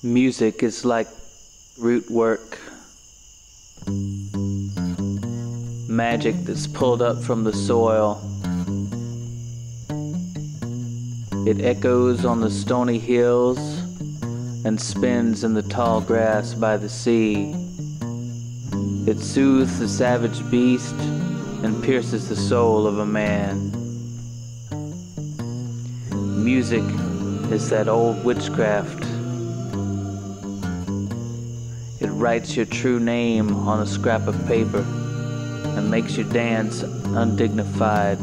Music is like root work. Magic that's pulled up from the soil. It echoes on the stony hills and spins in the tall grass by the sea. It soothes the savage beast and pierces the soul of a man. Music is that old witchcraft. It writes your true name on a scrap of paper and makes you dance undignified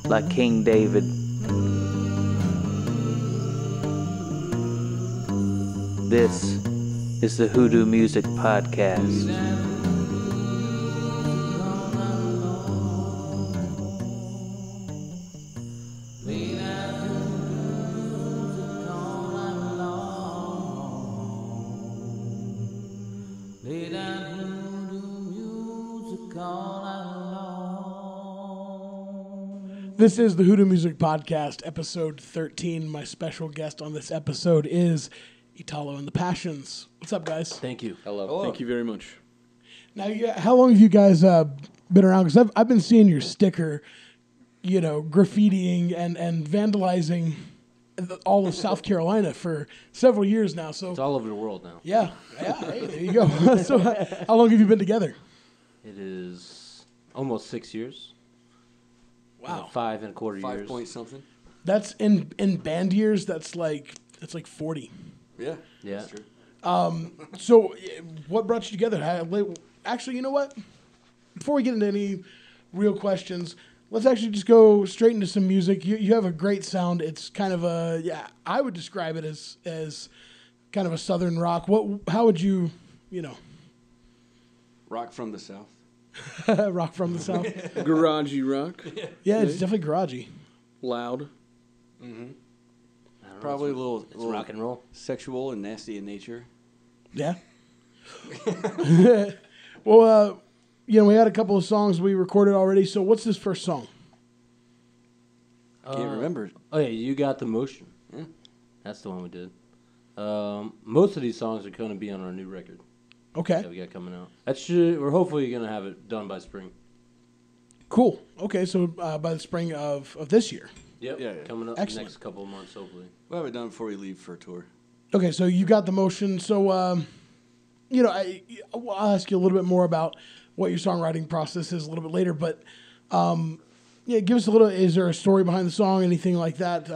like King David. This is the Hoodoo Music Podcast. This is the Hoodoo Music Podcast, episode 13. My special guest on this episode is Italo and the Passions. What's up, guys? Thank you. Hello. Thank you very much. Now, how long have you guys been around? Because I've been seeing your sticker, graffitiing and vandalizing all of South Carolina for several years now. So it's all over the world now. Yeah. Hey, there you go. So how long have you been together? It is almost 6 years. Wow. 5 and a quarter 5 years. point something. That's in band years. That's like 40. Yeah. Yeah. That's true. So what brought you together? Actually, you know what? Before we get into any real questions, let's actually just go straight into some music. You have a great sound. It's kind of I would describe it as kind of a southern rock. How would you, Rock from the South. rock from the South? Garagey rock. Yeah, it's definitely garagey. Loud. Mm-hmm. I don't know, Probably it's a little rock and roll. sexual and nasty in nature. Yeah. Well, we had a couple of songs we recorded already. So what's this first song? Can't remember. Oh, yeah, You Got the Motion. Yeah. That's the one we did. Most of these songs are going to be on our new record Okay. that we got coming out. We're hopefully going to have it done by spring. Cool. Okay, so by the spring of this year. Yep. Yeah. Coming up Excellent. next couple of months, hopefully. We'll have it done before we leave for a tour. Okay, so you got the motion. So, I'll ask you a little bit more about what your songwriting process is a little bit later. But, give us a little. Is there a story behind the song? Anything like that?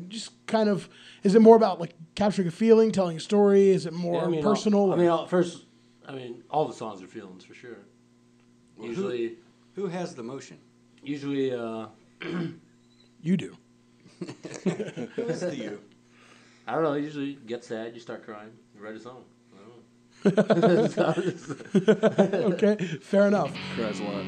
Just kind of. Is it more about like capturing a feeling, telling a story? Is it more personal? All the songs are feelings for sure. Well, Usually, who has the motion? usually, You do. Who is the you? I don't know. Usually, you get sad, you start crying, you write a song. I don't know. Okay, fair enough. Cries a lot.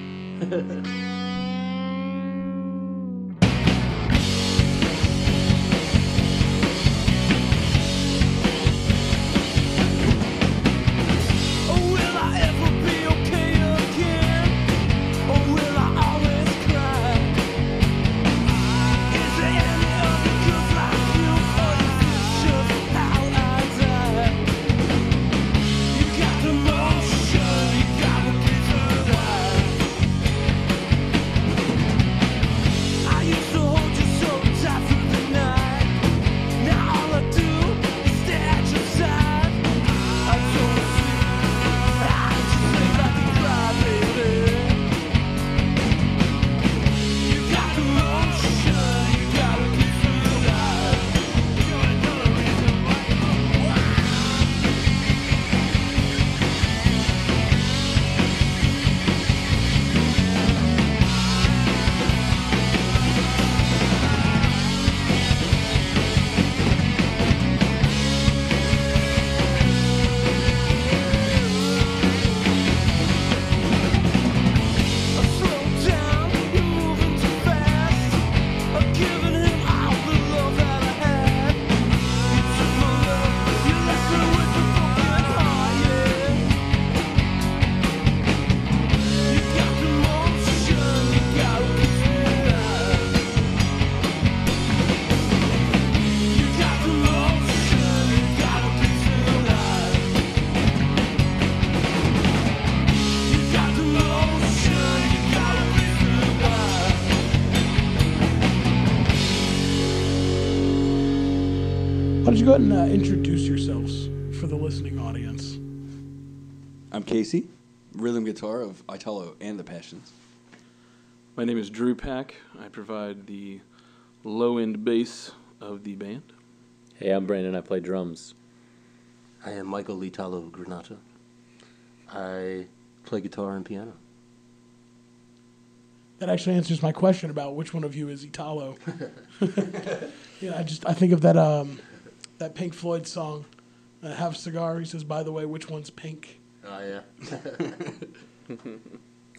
don't you go ahead and introduce yourselves for the listening audience? I'm Casey, rhythm guitar of Italo and the Passions. My name is Drew Pack. I provide the low-end bass of the band. Hey, I'm Brandon. I play drums. I am Michael Italo Granata. I play guitar and piano. That actually answers my question about which one of you is Italo. I think of that Pink Floyd song, "Have a Cigar." He says, "By the way, which one's pink?" Oh, yeah.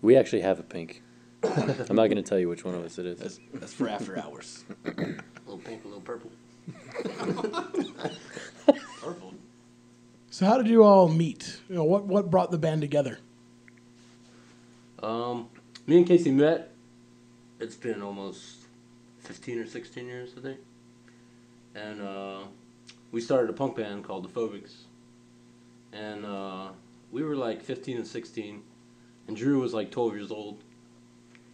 We actually have a pink. I'm not going to tell you which one of us it is. That's for after hours. A little pink, a little purple. Purple. So how did you all meet? What brought the band together? Me and Casey met. It's been almost 15 or 16 years, I think. And we started a punk band called the Phobics. And we were like 15 and 16. And Drew was like 12 years old.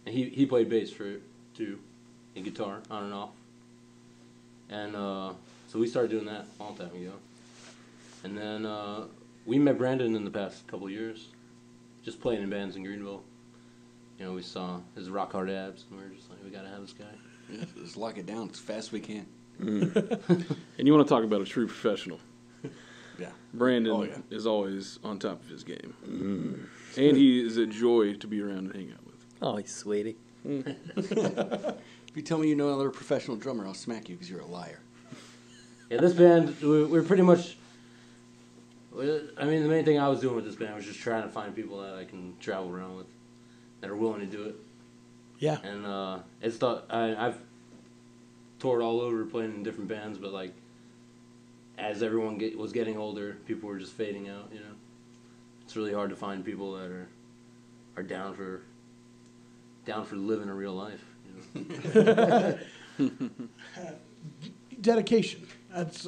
And he played bass for it too, and guitar on and off. And so we started doing that a long time ago. And then we met Brandon in the past couple of years, just playing in bands in Greenville. We saw his rock hard abs, and we were just like, we gotta have this guy. Yeah, let's lock it down as fast as we can. And you want to talk about a true professional. Yeah. Brandon is always on top of his game. And he is a joy to be around and hang out with. Oh, you sweetie. If you tell me you know another professional drummer, I'll smack you because you're a liar. Yeah, this band, we're pretty much. I mean, the main thing I was doing with this band was just trying to find people that I can travel around with, that are willing to do it. Yeah. And I've toured all over playing in different bands, but like as everyone was getting older, people were just fading out. It's really hard to find people that are down for living a real life. Dedication.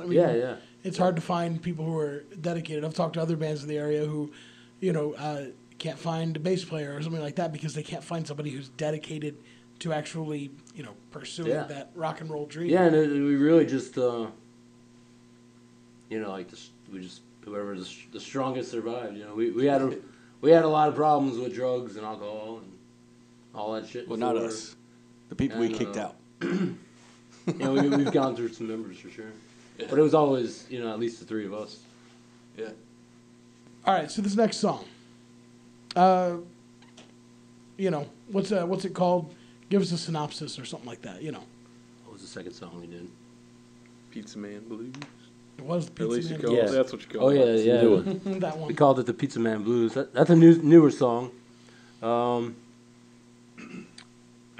Yeah. It's hard to find people who are dedicated. I've talked to other bands in the area who, can't find a bass player or something like that because they can't find somebody who's dedicated to actually, pursuing that rock and roll dream. Yeah, and we really just, whoever the strongest survived. We had a lot of problems with drugs and alcohol and all that shit. Well, not us. The people we kicked out. We've gone through some members for sure. Yeah. But it was always, at least the three of us. Yeah. All right, so this next song, what's it called? Give us a synopsis or something like that. What was the second song we did? Pizza Man Blues. It was the At least Pizza you Man. call it. That's what you call it. Oh yeah. That one. We called it the Pizza Man Blues. That's a newer song. I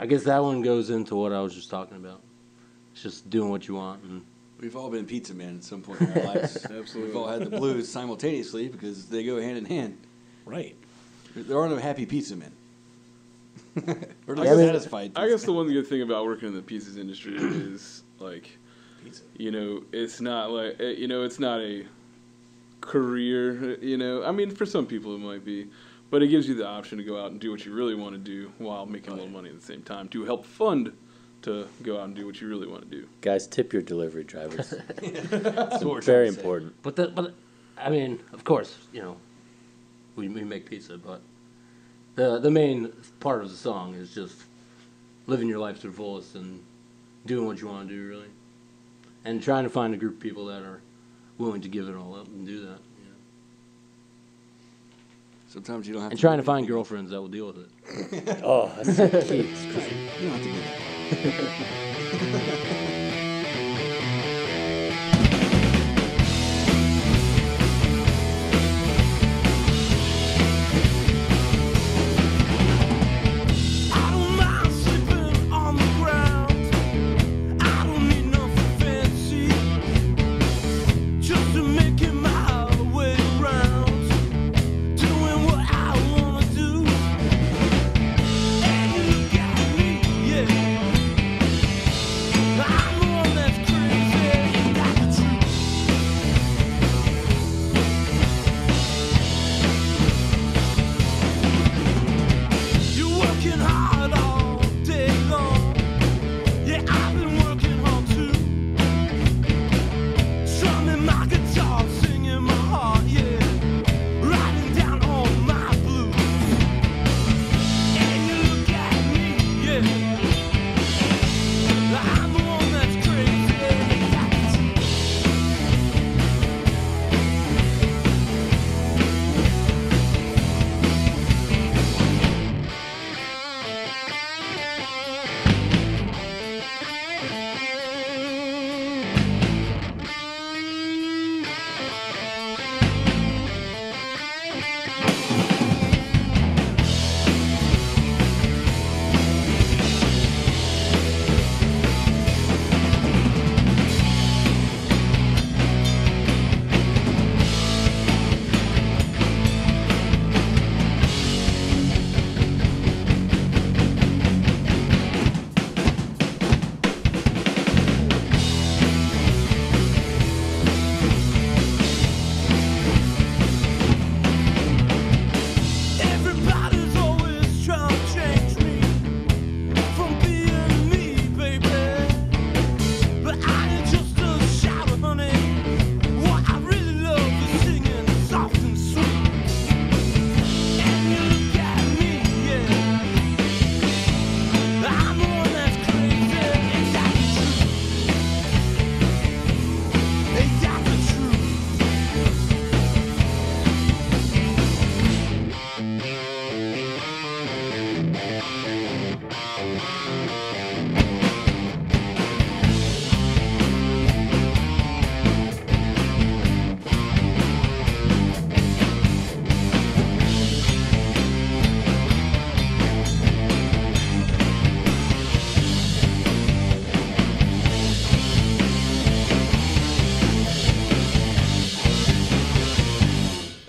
guess that one goes into what I was just talking about. It's just doing what you want. And We've all been pizza men at some point in our lives. Absolutely. We've all had the blues simultaneously because they go hand in hand. Right. There are no happy pizza men. Or Yeah, I mean, satisfied. I guess the one good thing about working in the pizzas industry is like, Pizza. it's not like it's not a career. I mean, for some people it might be, but it gives you the option to go out and do what you really want to do while making a little money at the same time to help fund to go out and do what you really want to do. Guys, tip your delivery drivers. That's what we're Very trying to say. important. But I mean, of course, we make pizza, but the main part of the song is just living your life to the fullest and doing what you want to do, really, and trying to find a group of people that are willing to give it all up and do that. Sometimes you don't have And to. trying to find girlfriends that will deal with it. Oh, that's the key. You don't have to do that. I don't mind sleeping on the ground. I don't need nothing fancy, just to make it my way around, doing what I wanna do. And look at me, yeah. I'm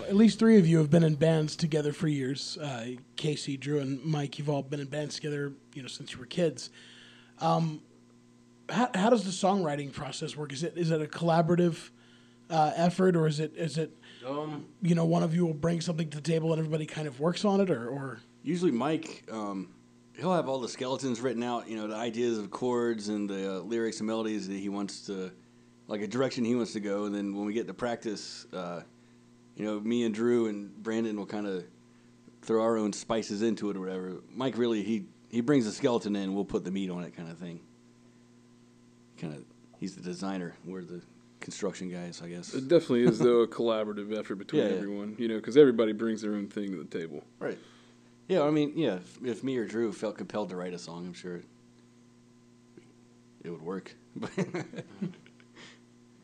At least three of you have been in bands together for years. Casey, Drew, and Mike, you've all been in bands together, since you were kids. How does the songwriting process work? Is it a collaborative effort, or is it one of you will bring something to the table and everybody kind of works on it, or? Usually Mike, he'll have all the skeletons written out, the ideas of chords and the lyrics and melodies that he wants to, like a direction he wants to go. And then when we get to practice, me and Drew and Brandon will kind of throw our own spices into it or whatever. Mike really, he brings the skeleton in, we'll put the meat on it kind of thing. He's the designer. We're the construction guys, I guess. It definitely is, though, a collaborative effort between everyone, because everybody brings their own thing to the table. Right. Yeah, I mean, if me or Drew felt compelled to write a song, I'm sure it would work.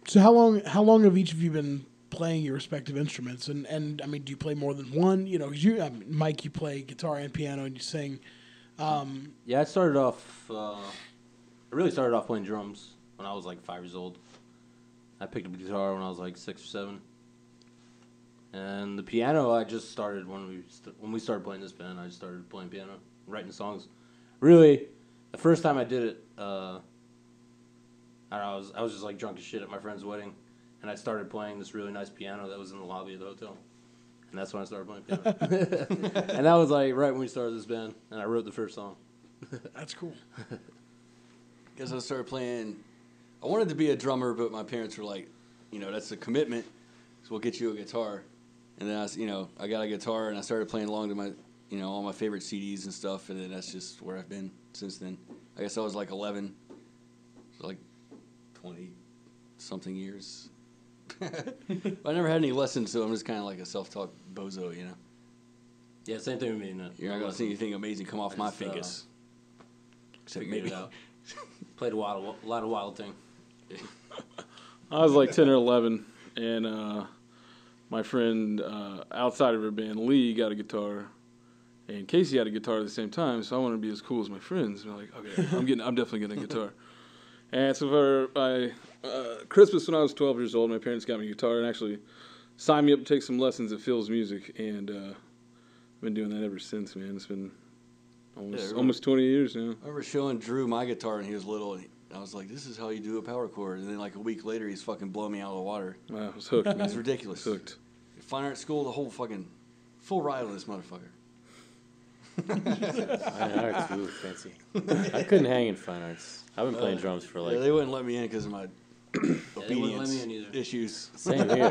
So how long have each of you been playing your respective instruments? And I mean, do you play more than one? Because Mike, you play guitar and piano, and you sing. Yeah, I started off. I really started off playing drums when I was like 5 years old. I picked up a guitar when I was like 6 or 7, and the piano I just started when we started playing this band. I just started playing piano, writing songs. Really, the first time I did it, I was just like drunk as shit at my friend's wedding, and I started playing this really nice piano that was in the lobby of the hotel. And that's when I started playing piano. And that was like right when we started this band, and I wrote the first song. That's cool. Because I started playing, I wanted to be a drummer, but my parents were like, that's a commitment, so we'll get you a guitar. And then I got a guitar, and I started playing along to my, all my favorite CDs and stuff, and then that's just where I've been since then. I guess I was like 11, so like 20-something years. I never had any lessons, so I'm just kind of like a self-taught bozo, Yeah, same thing with me. No. You're not going to see anything amazing come off my fingers. Except Figured maybe. it out. Played a lot of wild thing. I was like 10 or 11, and my friend outside of her band, Lee, got a guitar, and Casey had a guitar at the same time, so I wanted to be as cool as my friends. And I'm like, okay, I'm definitely getting a guitar. And so for Christmas when I was 12 years old, my parents got me a guitar and actually signed me up to take some lessons at Phil's Music, and I've been doing that ever since, man. It's been almost 20 years now. I remember showing Drew my guitar when he was little, and I was like, this is how you do a power chord. And then like a week later, he's fucking blowing me out of the water. Wow, I was hooked, man. It's ridiculous. Hooked. Fine art school, the whole fucking full ride on this motherfucker. Fine arts, ooh, fancy. I couldn't hang in fine arts. I've been playing drums for Yeah, they wouldn't let me in because of my wouldn't let obedience me in either. issues. Same here,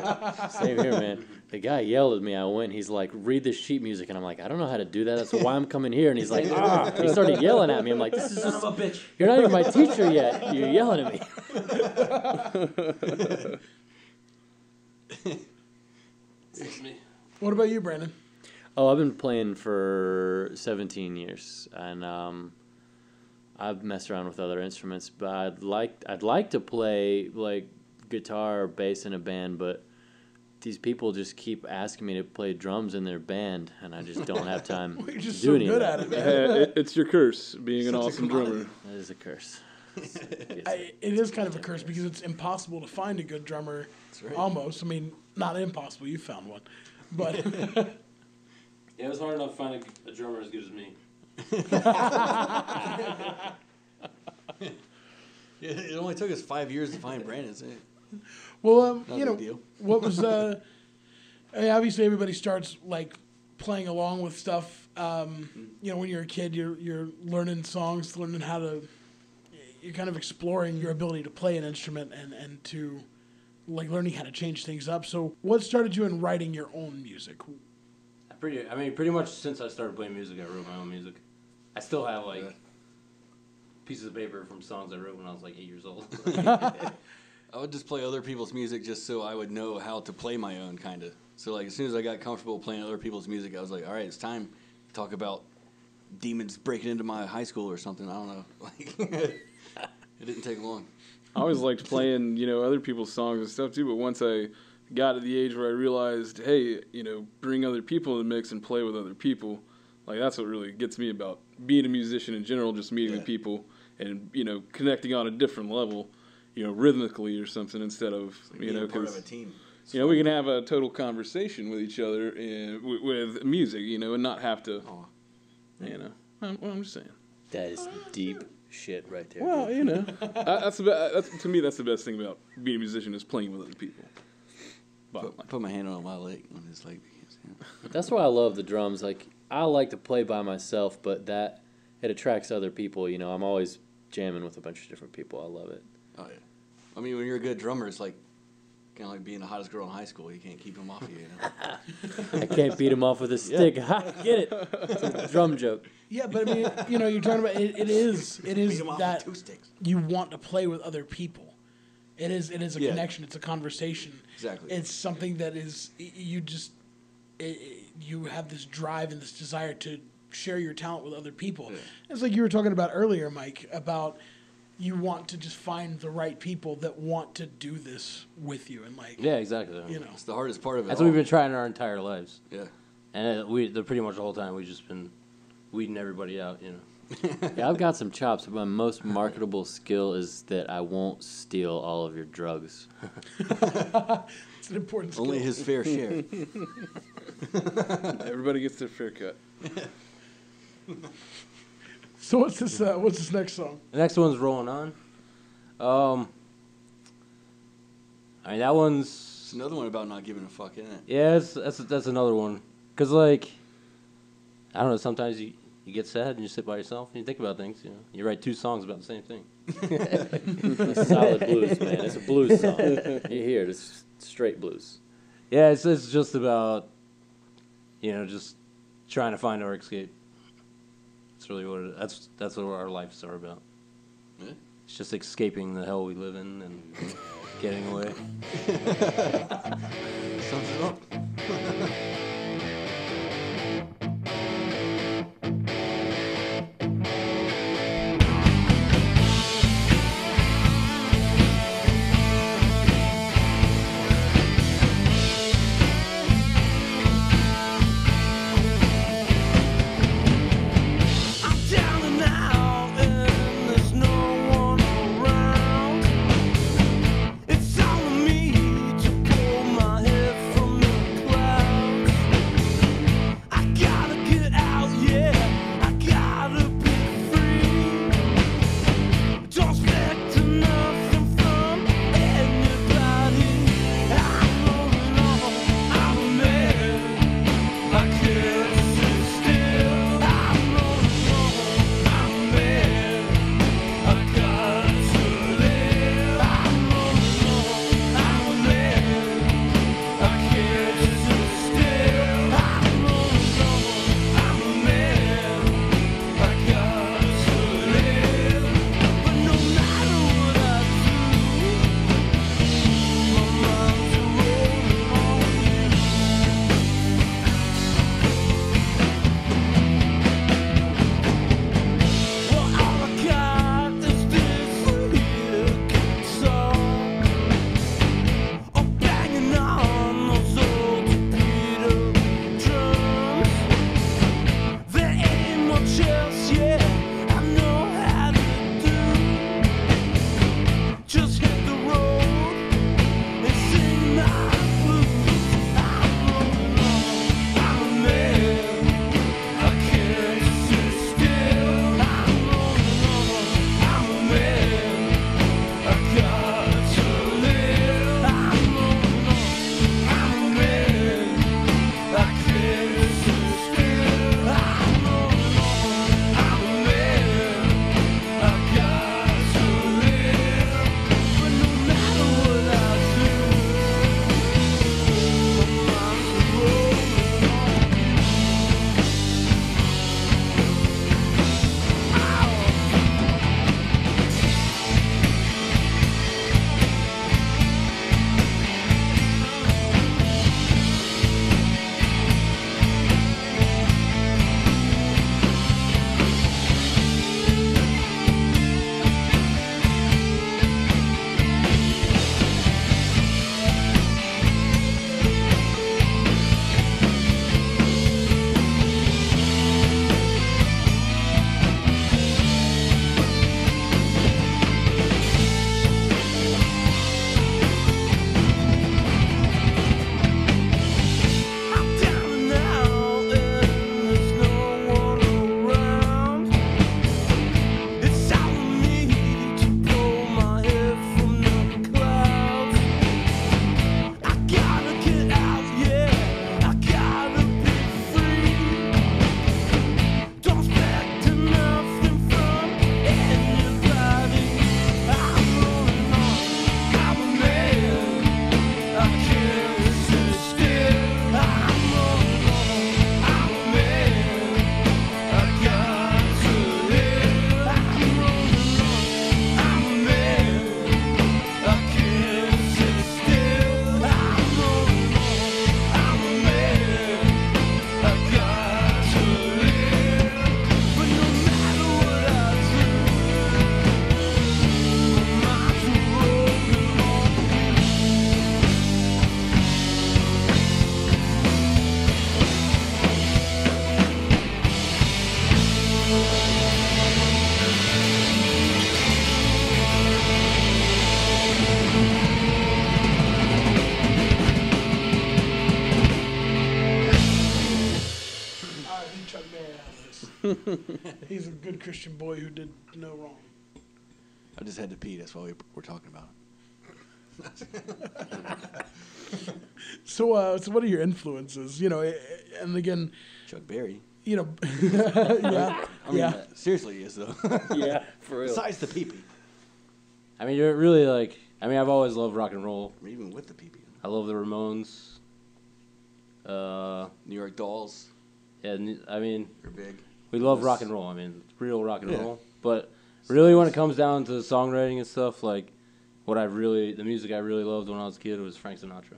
man. The guy yelled at me. I went. He's like, "Read this sheet music," and I'm like, "I don't know how to do that. That's why I'm coming here." And he's like, "Ah!" And he started yelling at me. I'm like, "This is Son just, of a bitch. you're not even my teacher yet. You're yelling at me." It's me. What about you, Brandon? Oh, I've been playing for 17 years, and I've messed around with other instruments, but I'd like to play like guitar or bass in a band, but these people just keep asking me to play drums in their band, and I just don't have time You're to just do so any of good that. at it, man. It's your curse, being an Such a awesome commodity. drummer. That is a curse. It is kind of a curse because it's impossible to find a good drummer. That's right. Almost. I mean, not impossible. You found one, but Yeah, it was hard enough to find a drummer as good as me. Yeah, it only took us 5 years to find Brandon. So well, not a big deal. what was I mean, obviously everybody starts like playing along with stuff. When you're a kid, you're learning songs, learning how to. You're kind of exploring your ability to play an instrument and to like learning how to change things up. So, what started you in writing your own music? Pretty much since I started playing music, I wrote my own music. I still have like pieces of paper from songs I wrote when I was like 8 years old. I would just play other people's music just so I would know how to play my own, kind of. So, like, as soon as I got comfortable playing other people's music, I was like, all right, it's time to talk about demons breaking into my high school or something. I don't know. Like, it didn't take long. I always liked playing, other people's songs and stuff too. But once I got to the age where I realized, hey, bring other people in the mix and play with other people. Like, that's what really gets me about being a musician in general, just meeting with people and, connecting on a different level, rhythmically or something instead of, Being part of a team. we can have a total conversation with each other with music, and not have to, I'm just saying. That is deep shit right there. Well, that's to me, that's the best thing about being a musician is playing with other people. Put my hand on my leg on his leg. That's why I love the drums. Like, I like to play by myself, but it attracts other people. I'm always jamming with a bunch of different people. I love it. Oh yeah. I mean, when you're a good drummer, it's like kind of like being the hottest girl in high school. You can't keep them off of you. I can't beat him off with a stick. Get it? It's a drum joke. Yeah, but I mean, you're talking about it is Beat 'em off that with 2 sticks. you want to play with other people. It is a connection. It's a conversation. Exactly. It's something that is you have this drive and this desire to share your talent with other people. Yeah. It's like you were talking about earlier, Mike, about you want to just find the right people that want to do this with you, and like Yeah, exactly. It's the hardest part of it. That's what we've been trying our entire lives. Yeah. And pretty much the whole time we've just been weeding everybody out, Yeah, I've got some chops, but my most marketable skill is that I won't steal all of your drugs. it's an important skill. Only his fair share. Everybody gets their fair cut. So what's this next song? The next one's Rolling On. I mean, that one's... It's another one about not giving a fuck, isn't it? Yeah, that's another one. Because, like, I don't know, sometimes you get sad and you sit by yourself and you think about things, You write 2 songs about the same thing. It's solid blues, man. It's a blues song. You hear it. It's straight blues. Yeah, it's just about, just trying to find our escape. That's really what it is. That's what our lives are about. Yeah. It's just escaping the hell we live in and getting away. Sums it up. I'm down and out and there's no one around. It's on me to pull my head from the clouds. He's a good Christian boy who did no wrong. I just had to pee. That's why we're talking about it. So what are your influences? You know, and again, Chuck Berry. you know, yeah, I mean, yeah. seriously, he is though. Yeah, for real. Besides the pee-pee. I mean, you're really like. I mean, I've always loved rock and roll. Or even with the pee-pee. I love the Ramones. New York Dolls. Yeah, I mean, They're big. we love rock and roll. I mean, real rock and roll. But really, when it comes down to songwriting and stuff, like the music I really loved when I was a kid was Frank Sinatra.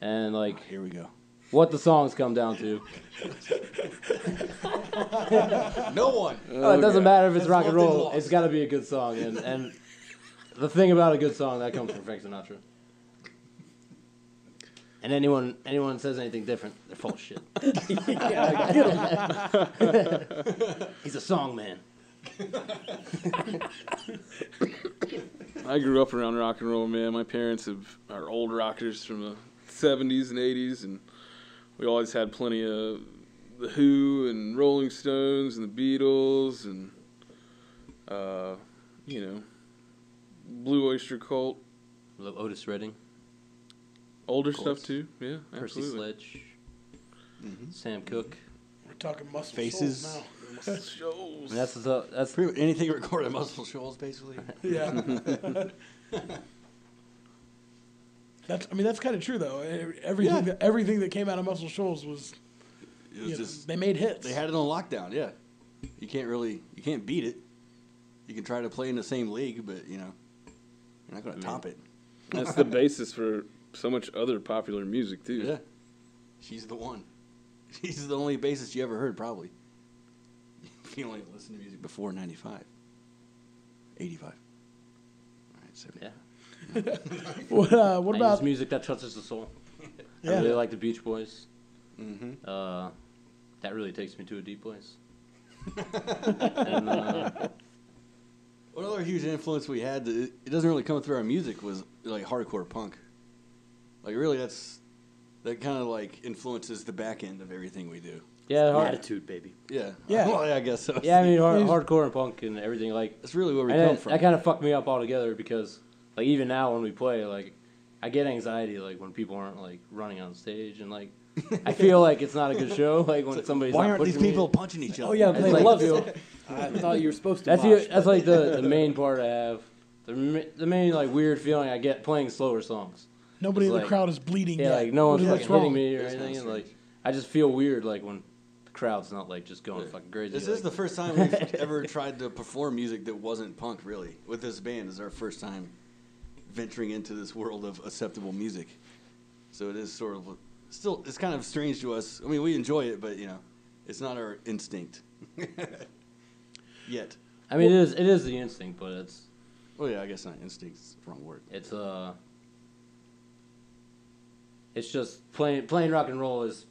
And like, Here we go. what the songs come down to. No one. It doesn't matter if it's That's rock and one thing roll. lost. It's got to be a good song. And the thing about a good song, that comes from Frank Sinatra. And anyone says anything different, they're full of shit. He's a song man. I grew up around rock and roll, man. My parents are old rockers from the 70s and 80s, and we always had plenty of the Who and Rolling Stones and the Beatles and, Blue Oyster Cult. Love Otis Redding, Older stuff, too. Yeah, Percy absolutely. Sledge, Sam Cooke. We're talking Muscle Faces. Shoals Shows. And that's Pretty much anything recorded at Muscle Shoals, basically. now. Yeah. That's kind of true though. Everything that came out of Muscle Shoals was, It was just they made hits. they had it on lockdown. Yeah, you can't beat it. You can try to play in the same league, but you're not going to top it. That's the basis for so much other popular music, too. Yeah, she's the one. She's the only bassist you ever heard, probably. If you only listened to music before 95, 85. All right, 70. yeah. What And about it's music that touches the soul. Yeah. I really like the Beach Boys. Mm-hmm. That really takes me to a deep place. And, One other huge influence we had that it doesn't really come through our music was like hardcore punk. Like really, that kind of like influences the back end of everything we do. yeah, Attitude, baby. Yeah. Yeah. Well, yeah, I guess so. yeah. I mean, hardcore and punk and everything. Like That's really where we and come from. that kind of fucked me up altogether because, like, even now when we play, like, I get anxiety like when people aren't like running on stage and like I feel like it's not a good show. Like when somebody's Why not aren't these pushing me. people punching each other? Oh yeah, I'm It's playing like love feel- song. I thought you were supposed to. That's mosh. that's like the main part I have. The main like weird feeling I get playing slower songs. nobody It's in the like- crowd is bleeding Yeah, yet? like no one's What's fucking wrong? hitting me or That's anything, kinda and like I just feel weird like when the crowd's not like just going fucking crazy. This like, is the first time we've ever tried to perform music that wasn't punk, really. With this band, is our first time venturing into this world of acceptable music. So it is sort of still, it's kind of strange to us. I mean, we enjoy it, but it's not our instinct yet. I mean, it is the instinct, but Well, yeah, I guess not instinct is the wrong word. it's just playing rock and roll is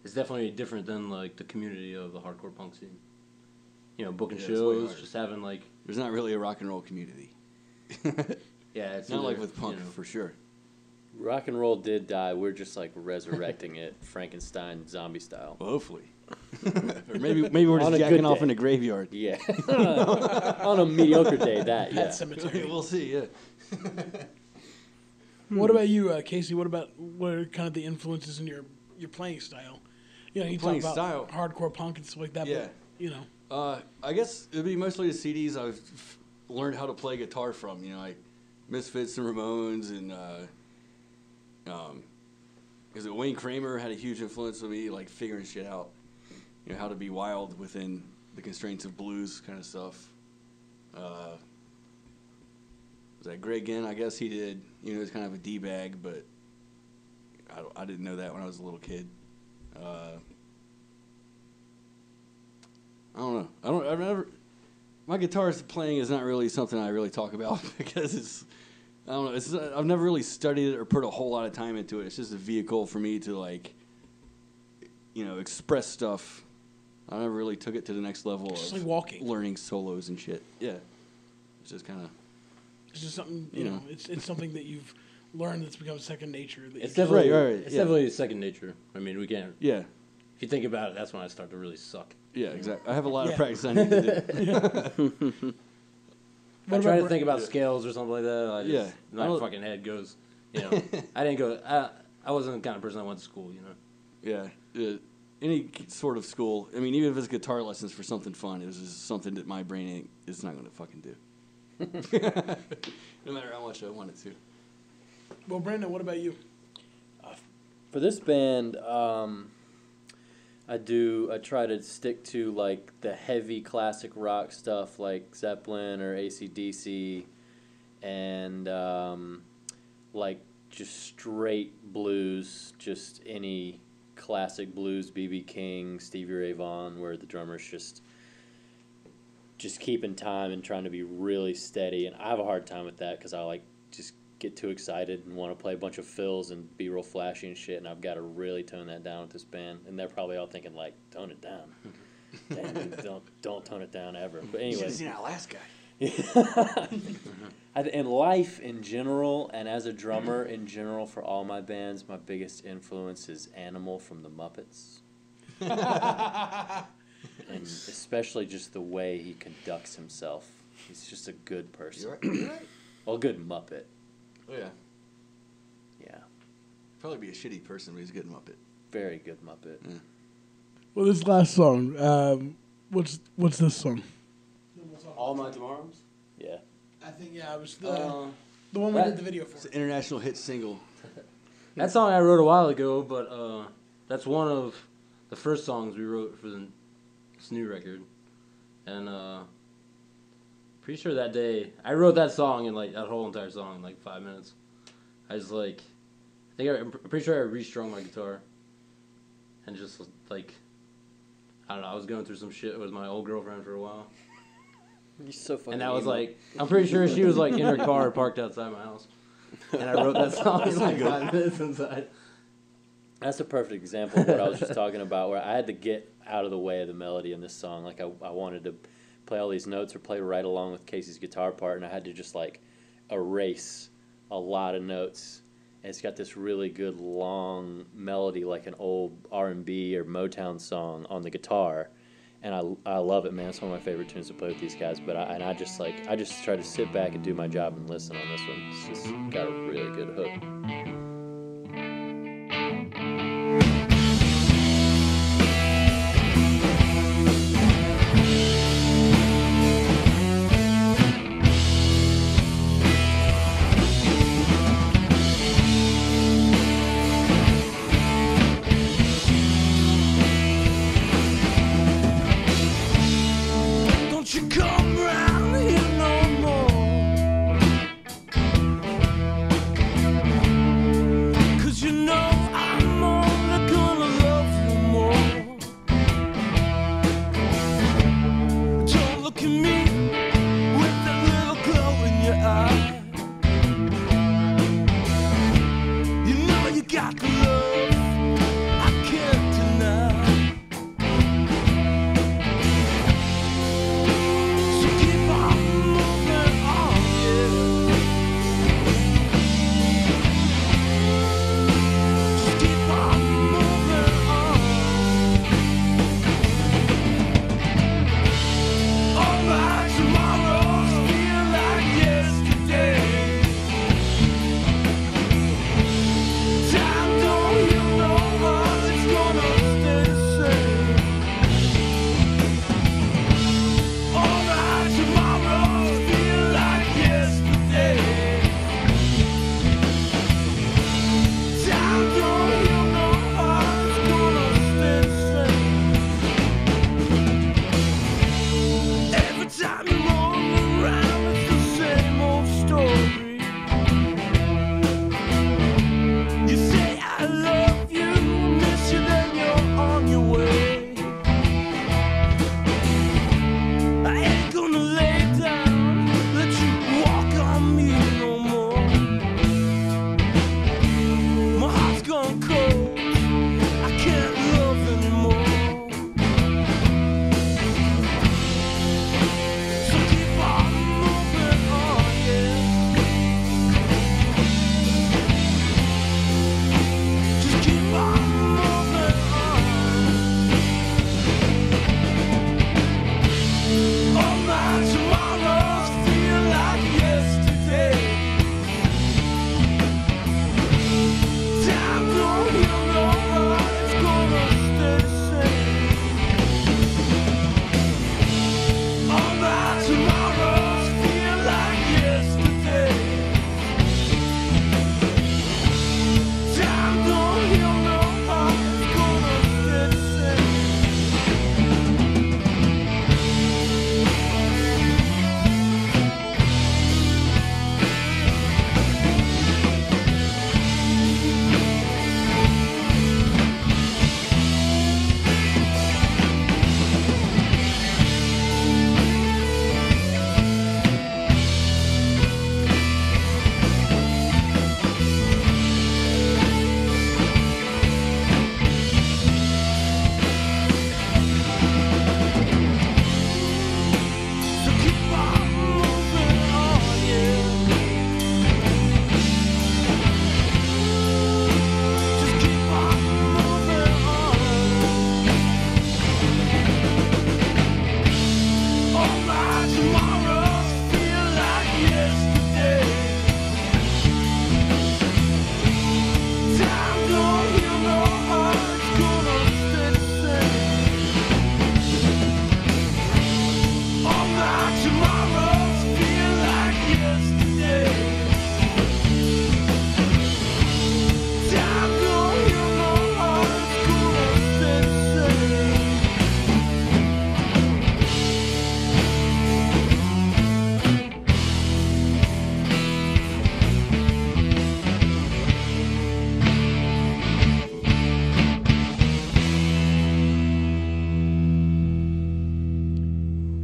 definitely different than like the community of the hardcore punk scene. Booking Yeah, it's way shows, harder. just having like There's not really a rock and roll community. yeah, it's Not either, like with punk, for sure. Rock and roll did die. We're just like resurrecting it, Frankenstein zombie style. Well, hopefully. Or maybe we're On just a jacking good off day. in a graveyard. Yeah, on a mediocre day, that yeah. Pet Cemetery. We'll see, yeah. What about you, Casey? What are kind of the influences in your playing style? You Playing talk style. about hardcore punk and stuff like that. Yeah. But, I guess it'd be mostly the CDs I've learned how to play guitar from. Like Misfits and Ramones, and because Wayne Kramer had a huge influence on me, like figuring shit out. How to be wild within the constraints of blues kind of stuff. Was that Greg Ginn? I guess he did. He's kind of a D-bag, but I didn't know that when I was a little kid. I don't know. I've never. My guitar playing is not really something I really talk about because I don't know. I've never really studied it or put a whole lot of time into it. It's just a vehicle for me to express stuff. I never really took it to the next level Just of like walking. learning solos and shit. Yeah, it's just kind of. it's just something, it's something that you've learned that's become second nature. That It's you definitely Right, it's yeah. definitely second nature. I mean, we can't. Yeah, if you think about it, that's when I start to really suck. Yeah, exactly. I have a lot of Yeah. practice I need to do. I try to think about scales or something like that. I just, Yeah. my fucking head goes. You know, I didn't go. I wasn't the kind of person that went to school. You know. Yeah. Any sort of school. I mean, even if it's guitar lessons for something fun, it was just something that my brain is not going to fucking do. No matter how much I want it to. Well, Brandon, what about you? For this band, I try to stick to like the heavy classic rock stuff like Zeppelin or AC/DC, and like just straight blues, just any classic blues, B.B. King, Stevie Ray Vaughan, where the drummer's just keeping time and trying to be really steady. And I have a hard time with that because I like just get too excited and want to play a bunch of fills and be real flashy and shit, and I've got to really tone that down with this band. And they're probably all thinking like, tone it down. Damn, dude, don't tone it down ever. But anyway, seen that last guy. in life in general, and as a drummer in general for all my bands, my biggest influence is Animal from the Muppets. And especially just the way he conducts himself. He's just a good person. You're right. Well, good Muppet. Oh, yeah. Yeah. Probably be a shitty person, but he's a good Muppet. Very good Muppet. Yeah. Well, this last song, what's this song? All My Tomorrows. Yeah. I think, it was the one we did the video It's for. an international hit single. That song I wrote a while ago, but that's one of the first songs we wrote for this new record. And pretty sure that day I wrote that song in like that whole entire song in like 5 minutes. I just like I'm pretty sure I restrung my guitar and just like I don't know, I was going through some shit with my old girlfriend for a while. You're so fucking And I was emo. like, I'm pretty sure she was like in her car parked outside my house. And I wrote that song in like 5 minutes inside. That's a perfect example of what I was just talking about, where I had to get out of the way of the melody in this song. Like, I wanted to play all these notes or play right along with Casey's guitar part, and I had to just, like, erase a lot of notes. And it's got this really good long melody, like an old R&B or Motown song on the guitar. And I love it, man. It's one of my favorite tunes to play with these guys. But I just try to sit back and do my job and listen on this one. It's just got a really good hook. Don't you come round here no more.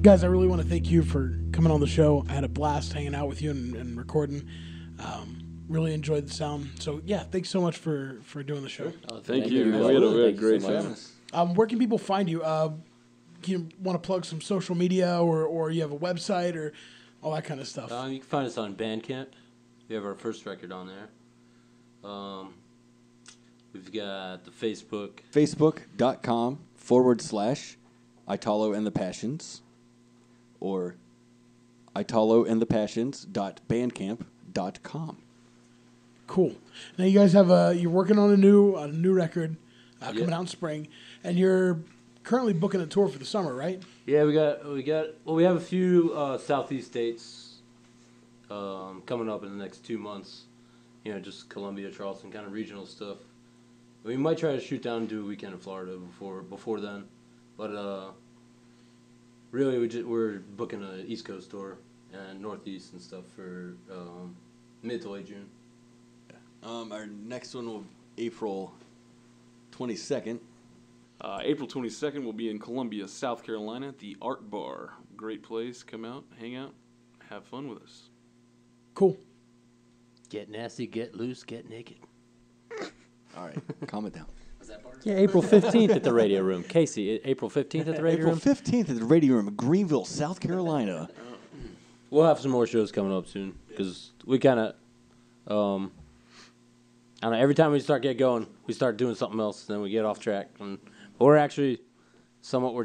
guys, I really want to thank you for coming on the show. I had a blast hanging out with you and recording. Really enjoyed the sound. So, yeah, thanks so much for doing the show. Oh, thank you. you. We had a Thank you great so time. Where can people find you? You want to plug some social media or you have a website or all that kind of stuff? You can find us on Bandcamp. We have our first record on there. We've got the Facebook. Facebook.com/Italo and the Passions or italoandthepassions.bandcamp.com. Cool. Now you guys have you're working on a new record coming out in spring, and you're currently booking a tour for the summer, right? Yeah, we have a few Southeast dates coming up in the next 2 months. You know, just Columbia, Charleston, kind of regional stuff. We might try to shoot down and do a weekend in Florida before then, but really we're booking an East Coast tour and Northeast and stuff for mid to late June. Our next one will be April 22nd. April 22nd, we'll be in Columbia, South Carolina at the Art Bar. Great place. Come out, hang out, have fun with us. Cool. Get nasty, get loose, get naked. All right, calm it down. Yeah, April 15th at the Radio Room. Casey, April 15th at the Radio April Room? 15th at the Radio Room in Greenville, South Carolina. We'll have some more shows coming up soon because we kind of, I don't know, every time we start going, we start doing something else, then we get off track. But we're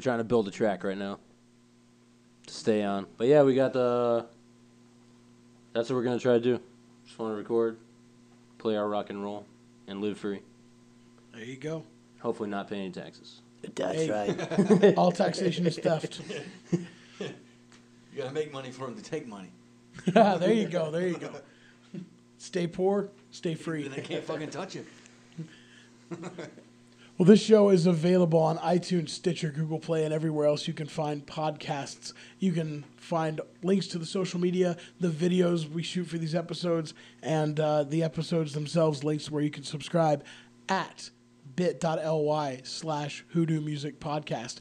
trying to build a track right now to stay on. But yeah, we got that's what we're going to try to do. Just want to record, play our rock and roll, and live free. There you go. Hopefully not pay any taxes. That's right. All taxation is theft. You got to make money for them to take money. There you go. Stay poor, stay free. Then they can't fucking touch it. Well, this show is available on iTunes, Stitcher, Google Play, and everywhere else you can find podcasts. You can find links to the social media, the videos we shoot for these episodes, and the episodes themselves, links where you can subscribe at bit.ly/Hoodoo Music Podcast.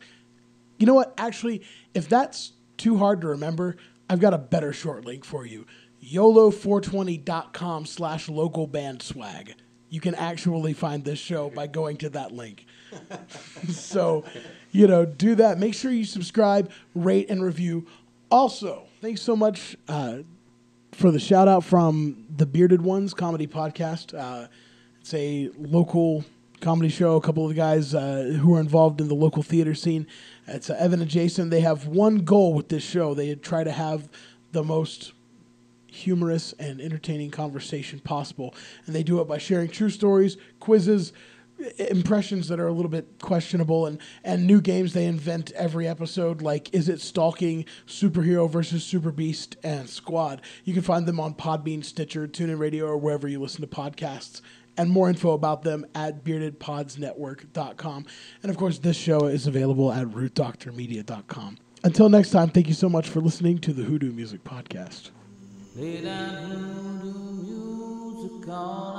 You know what? Actually, if that's too hard to remember, I've got a better short link for you. YOLO420.com/local band swag. You can actually find this show by going to that link. So, do that. Make sure you subscribe, rate, and review. Also, thanks so much for the shout out from the Bearded Ones Comedy Podcast. It's a local comedy show. A couple of the guys who are involved in the local theater scene. It's Evan and Jason. They have one goal with this show. They try to have the most humorous and entertaining conversation possible. And they do it by sharing true stories, quizzes, impressions that are a little bit questionable, and new games they invent every episode, like Is It Stalking, Superhero versus Super Beast, and Squad. You can find them on Podbean, Stitcher, TuneIn Radio, or wherever you listen to podcasts. And more info about them at beardedpodsnetwork.com. And of course, this show is available at rootdoctormedia.com. Until next time, thank you so much for listening to the Hoodoo Music Podcast. Lay down hoodoo music all